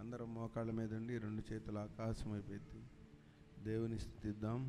అందరం మోకాళ్ళ మీద ఉండి రెండు చేతులు ఆకాశం వైపు ఎత్తి దేవుని స్తుతిద్దాం.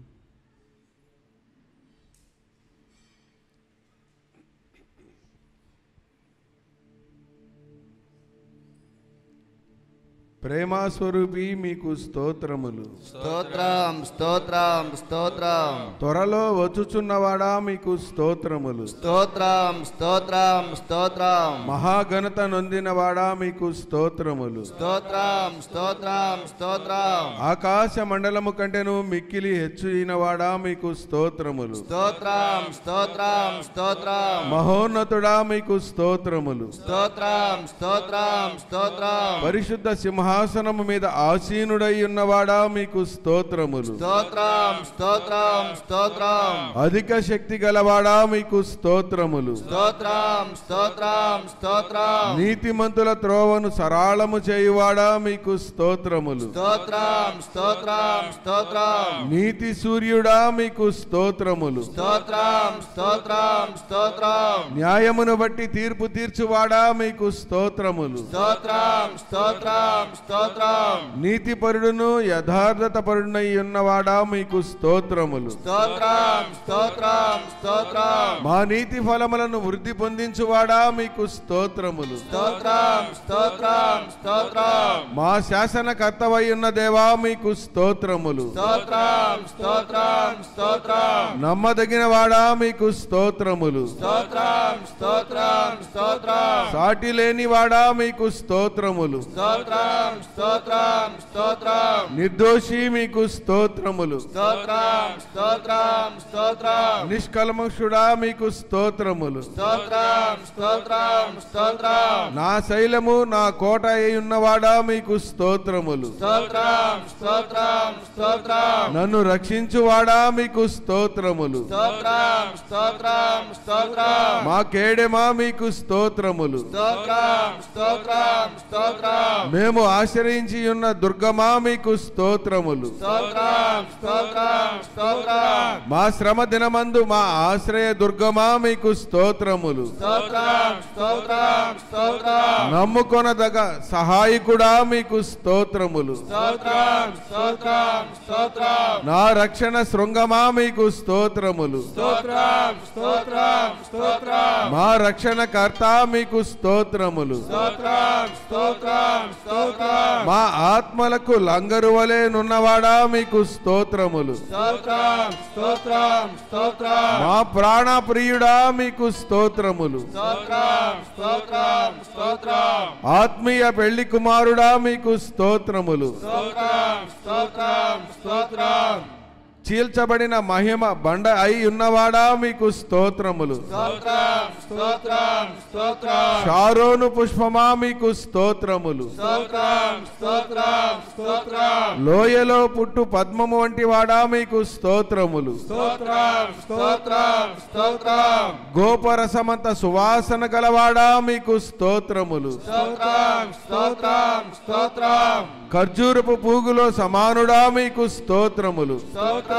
ప్రేమాస్వరూపి మీకు స్తోత్రములు. స్తోత్రం స్తోత్రం స్తోత్రం. త్వరలో వచ్చుచున్నవాడా మీకు స్తోత్రములు. స్తోత్రం స్తోత్రం స్తోత్రం. మహాఘనత నొందినవాడా మీకు స్తోత్రములు. స్తోత్రం స్తోత్రం స్తోత్రం. ఆకాశ మండలము కంటేను మిక్కిలి హెచ్చుయినవాడా మీకు స్తోత్రములు. స్తోత్రం స్తోత్రం స్తోత్రం. మహోన్నతుడా మీకు స్తోత్రములు. స్తోత్రం స్తోత్రం స్తోత్రం. పరిశుద్ధ సింహాసనము మీద ఆసీనుడై ఉన్నవాడా మీకు స్తోత్రములు. స్తోత్రం స్తోత్రం స్తోత్రం. అధిక శక్తి గలవాడా మీకు స్తోత్రములు. స్తోత్రం స్తోత్రం స్తోత్రం. నీతిమంతుల త్రోవను సరళము చేయువాడా మీకు స్తోత్రములు. స్తోత్రం స్తోత్రం స్తోత్రం. నీతి సూర్యుడా మీకు స్తోత్రములు. స్తోత్రం స్తోత్రం స్తోత్రం. న్యాయమును బట్టి తీర్పు తీర్చువాడా మీకు స్తోత్రములు. స్తోత్రం స్తోత్రం స్తోత్రం. నీతిపరుడును యథార్థత పరుడునై ఉన్నవాడా మీకు స్తోత్రములు. స్తోత్రం స్తోత్రం స్తోత్రం. మా నీతి ఫలములను వృద్ధి పొందించువాడా మీకు స్తోత్రములు. స్తోత్రం స్తోత్రం స్తోత్రం. మా శాసనకర్తవై ఉన్న దేవా మీకు స్తోత్రములు. స్తోత్రం స్తోత్రం స్తోత్రం. నమ్మదగిన వాడా మీకు స్తోత్రములు. స్తోత్రం స్తోత్రం స్తోత్రం. సాటి లేని వాడా మీకు స్తోత్రములు. స్తోత్రం స్తోత్రం స్తోత్రం. నిర్దోషి మీకు స్తోత్రములు. స్తోత్రం స్తోత్రం స్తోత్రం. నిష్కల్మషుడా మీకు స్తోత్రములు. స్తోత్రం స్తోత్రం స్తోత్రం. నా శైలము నా కోట అయి ఉన్నవాడా మీకు స్తోత్రములు. స్తోత్రం స్తోత్రం స్తోత్రం. నన్ను రక్షించువాడా మీకు స్తోత్రములు. స్తోత్రం స్తోత్రం స్తోత్రం. మా కేడెమా మీకు స్తోత్రములు. స్తోత్రం స్తోత్రం స్తోత్రం. మేము ఆశ్రయించి ఉన్న దుర్గమా మీకు స్తోత్రములు. స్తోత్రం స్తోత్రం స్తోత్రం. మా శ్రమ దినమందు మా ఆశ్రయ దుర్గమా మీకు స్తోత్రములు. స్తోత్రం స్తోత్రం స్తోత్రం. నమ్ముకొనదగ సహాయకుడా మీకు స్తోత్రములు. స్తోత్రం స్తోత్రం స్తోత్రం. నా రక్షణ శృంగమా మీకు స్తోత్రములు. స్తోత్రం స్తోత్రం స్తోత్రం. మా రక్షణకర్త మీకు స్తోత్రములు. స్తోత్రం స్తోత్రం స్తోత్రం. మా ఆత్మలకు లంగరు వలె నున్నవాడా మీకు స్తోత్రములు. స్తోత్రం స్తోత్రం స్తోత్రం. మా ప్రాణ ప్రియుడా మీకు స్తోత్రములు. స్తోత్రం స్తోత్రం స్తోత్రం. ఆత్మీయ పెళ్లి కుమారుడా మీకు స్తోత్రములు. స్తోత్రం స్తోత్రం స్తోత్రం. చీల్చబడిన మహిమ బండ అయి ఉన్నవాడా మీకు స్తోత్రములు. స్తోత్రం స్తోత్రం స్తోత్రం. షారోను పుష్పమా మీకు స్తోత్రములు. స్తోత్రం స్తోత్రం స్తోత్రం. లోయలో పుట్టు పద్మము వంటి వాడా మీకు స్తోత్రములు. స్తోత్రం స్తోత్రం స్తోత్రం. గోపరసమంత సువాసన గలవాడా మీకు స్తోత్రములు. స్తోత్రం స్తోత్రం స్తోత్రం. ఖర్జూరపు పూగులో సమానుడా మీకు స్తోత్రములు. స్తోత్రం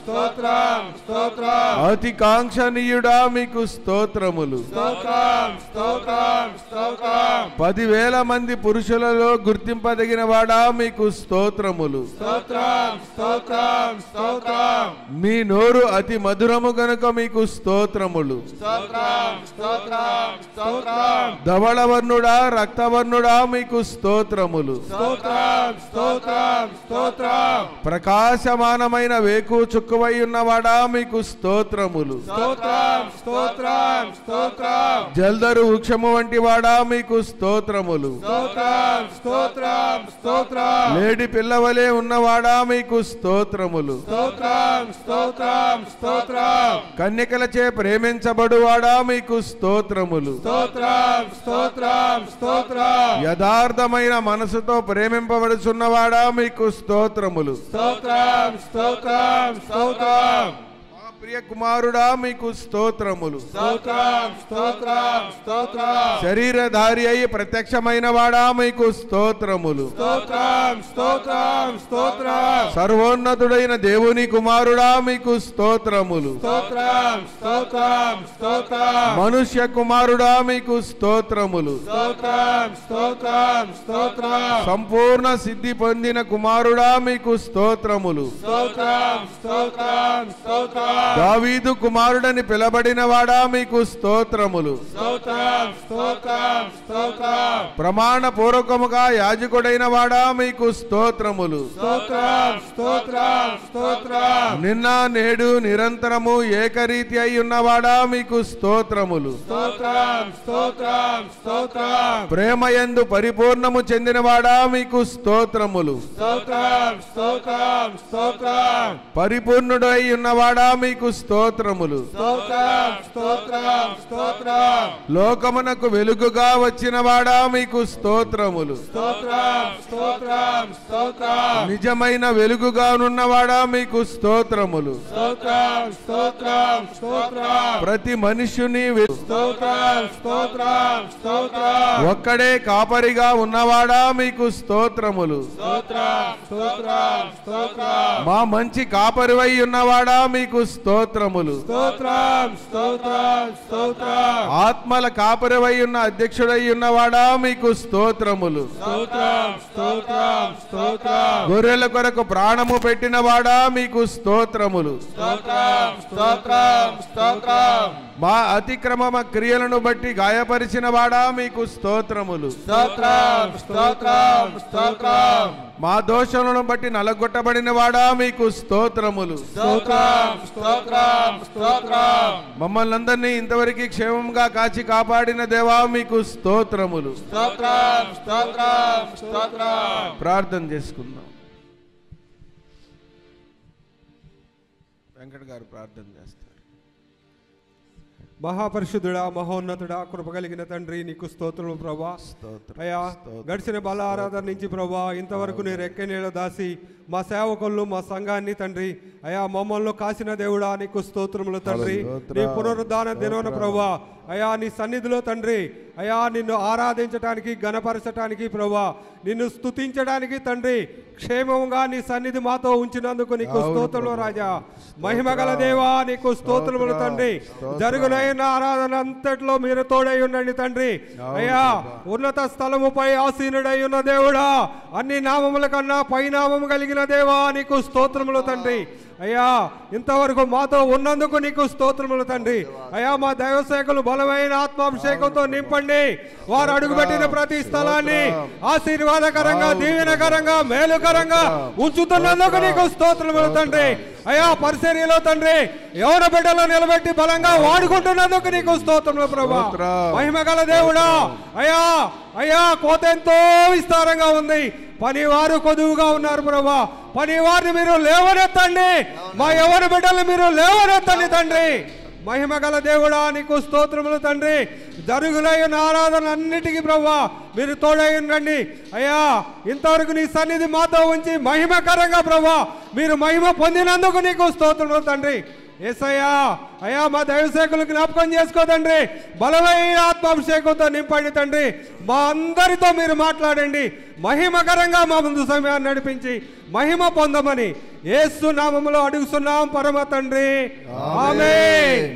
స్తోత్రం స్తోత్రం. అతి కాంక్షణీయుడా మీకు స్తోత్రములు. స్తోత్రం స్తోత్రం స్తోత్రం. 10,000 మంది పురుషులలో గుర్తింపదగిన వాడా మీకు స్తోత్రములు. స్తోత్రం స్తోత్రం స్తోత్రం. మీ నోరు అతి మధురము గనుక మీకు స్తోత్రములు. స్తోత్రం స్తోత్రం స్తోత్రం. ధవళవర్ణుడా రక్తవర్ణుడా మీకు స్తోత్రములు. స్తోత్రం స్తోత్రం స్తోత్రం. ప్రకాశమానమైన వేకు చుక్కువై ఉన్నవాడా మీకు స్తోత్రములు. స్తోత్రం స్తోత్రం స్తోత్రం. జల్దరు వృక్షము వంటి వాడా మీకు స్తోత్రములు. స్తోత్రం స్తోత్రం స్తోత్రం. లేడి పిల్లవలే ఉన్నవాడా మీకు స్తోత్రములు. స్తోత్రం స్తోత్రం స్తోత్రం. కన్యకలచే ప్రేమించబడువాడా మీకు స్తోత్రములు. స్తోత్రం స్తోత్రం స్తోత్రం. యథార్థమైన మనసుతో ప్రేమింపబడుచున్నవాడా మీకు స్తోత్రములు. స్తోత్రం స్తోత్రం స్తోత్రం. ప్రియ కుమారుడా మీకు స్తోత్రములు. స్తోత్రం స్తోత్రం స్తోత్రం. శరీరధారి అయి ప్రత్యక్షమైన వాడా మీకు స్తోత్రములు. స్తోత్రం స్తోత్రం స్తోత్రం. సర్వోన్నతుడైన దేవుని కుమారుడా మీకు స్తోత్రములు. స్తోత్రం స్తోత్రం స్తోత్రం. మనుష్య కుమారుడా మీకు స్తోత్రములు. స్తోత్రం స్తోత్రం స్తోత్రం. సంపూర్ణ సిద్ధి పొందిన కుమారుడా మీకు స్తోత్రములు. స్తోత్రం స్తోత్రం స్తోత్రం. దావీదు కుమారుడని పిలబడిన వాడా మీకు స్తోత్రములు. స్తోత్రం స్తోత్రం స్తోత్రం. ప్రమాణ పూర్వకముగా యాజకుడైన వాడా మీకు స్తోత్రములు. స్తోత్రం స్తోత్రం స్తోత్రం. నిన్న నేడు నిరంతరము ఏకరీతి అయి ఉన్నవాడా మీకు స్తోత్రములు. స్తోత్రం స్తోత్రం స్తోత్రం. ప్రేమయందు పరిపూర్ణము చెందినవాడా మీకు స్తోత్రములు. స్తోత్రం స్తోత్రం స్తోత్రం. పరిపూర్ణుడు అయి ఉన్నవాడా మీకు స్తోత్రములు. స్తోత్రం స్తోత్రం స్తోత్రం. లోకమునకు వెలుగుగా వచ్చినవాడా మీకు స్తోత్రములు. స్తోత్రం స్తోత్రం స్తోత్రం. నిజమైన వెలుగుగానున్నవాడా మీకు స్తోత్రములు. స్తోత్రం స్తోత్రం స్తోత్రం. ప్రతి మనుష్యుని స్తోత్రం స్తోత్రం స్తోత్రం. ఒక్కడే కాపరిగా ఉన్నవాడా మీకు స్తోత్రములు. స్తోత్రం స్తోత్రం స్తోత్రం. మా మంచి కాపరివై ఉన్నవాడా మీకు స్తోత్రములు. స్తోత్రం స్తోత్రం స్తోత్రం. ఆత్మల కాపరివై ఉన్న అధ్యక్షుడై ఉన్నవాడా మీకు స్తోత్రములు. స్తోత్రం స్తోత్రం స్తోత్రం. గొర్రెల కొరకు ప్రాణము పెట్టినవాడా మీకు స్తోత్రములు. స్తోత్రం స్తోత్రం స్తోత్రం. మా అతిక్రమ క్రియలను బట్టి గాయపరిచిన వాడా మీకు స్తోత్రములు. స్తోత్రం స్తోత్రం స్తోత్రం. మా దోషములను బట్టి నలగొట్టబడిన వాడా మీకు స్తోత్రములు. స్తోత్రం స్తోత్రం స్తోత్రం. మమ్మల్ని అందరినీ ఇంతవరకు క్షేమంగా కాచి కాపాడిన దేవా మీకు స్తోత్రములు. స్తోత్రం స్తోత్రం స్తోత్రం. ప్రార్థన చేసుకుందాం. వెంకట్ గారు ప్రార్థన చేస్తారు. మహాపరిశుద్ధుడా, మహోన్నతుడా, కృప కలిగిన తండ్రి, నీకు స్తోత్రములు ప్రభా. అయ్యా, గడిచిన బల ఆరాధన నుంచి ప్రభా ఇంతవరకు నీ రెక్క నీళ్ళ దాసి మా సేవకులు మా సంఘాన్ని తండ్రి అయా మమ్మల్ని కాసిన దేవుడా నీకు స్తోత్రములు తండ్రి. నీ పునరుద్ధాన దినోన ప్రభా అయా నీ సన్నిధిలో తండ్రి అయా నిన్ను ఆరాధించడానికి గణపరచడానికి ప్రభా నిన్ను స్తుతించడానికి తండ్రి క్షేమంగా నీ సన్నిధి మాతో ఉంచినందుకు నీకు స్తోత్రములు రాజా. మహిమగల దేవా నీకు స్తోత్రములు తండ్రి. జరుగునైన ఆరాధన అంతట్లో మీరు తోడై ఉండండి తండ్రి. అయ్యా, ఉన్నత స్థలముపై ఆసీనుడై ఉన్న దేవుడా, అన్ని నామముల కన్నా పైనామము కలిగిన దేవా నీకు స్తోత్రములు తండ్రి. అయ్యా, ఇంతవరకు మాతో ఉన్నందుకు నీకు స్తోత్రములు తండ్రి. అయ్యా, మా దైవసేవకులు బలమైన ఆత్మాభిషేకంతో నింపండి. వారు అడుగుపెట్టిన ప్రతి స్థలాన్ని ఆశీర్వాదకరంగా, దీవెనకరంగా, మేలుకరంగా ఉంచుతున్నందుకు నీకు స్తోత్రములు తండ్రి. అయ్యా, పరిచర్యలో తండ్రి యవన బిడ్డలో నిలబెట్టి బలంగా వాడుకుంటున్నందుకు నీకు స్తోత్రములు ప్రభా. మహిమగల దేవుడా, అయ్యా అయ్యా కోత ఎంతో విస్తారంగా ఉంది, పనివారు కొదువుగా ఉన్నారు ప్రభా. పనివారిని మీరు లేవనెత్తండి, మా యవన బిడ్డలు మీరు లేవనెత్తండి తండ్రి. మహిమగల దేవుడా నీకు స్తోత్రములు తండ్రి. జరుగులైన ఆరాధన అన్నిటికీ ప్రభా మీరు తోడై ఉండండి. అయ్యా, ఇంతవరకు నీ సన్నిధి మాతో ఉంచి మహిమకరంగా ప్రభా మీరు మహిమ పొందినందుకు నీకు స్తోత్రములు తండ్రి. యేసయ్యా, అయ్యా మా దైవసేవకులు జ్ఞాపకం చేసుకో తండ్రి. బలమైన ఆత్మాభిషేకంతో నింపండి తండ్రి. మా అందరితో మీరు మాట్లాడండి. మహిమకరంగా మా ముందు సమయాన్ని నడిపించి మహిమ పొందమని యేసు నామములో అడుగుతున్నాం పరమ తండ్రి. ఆమేన్.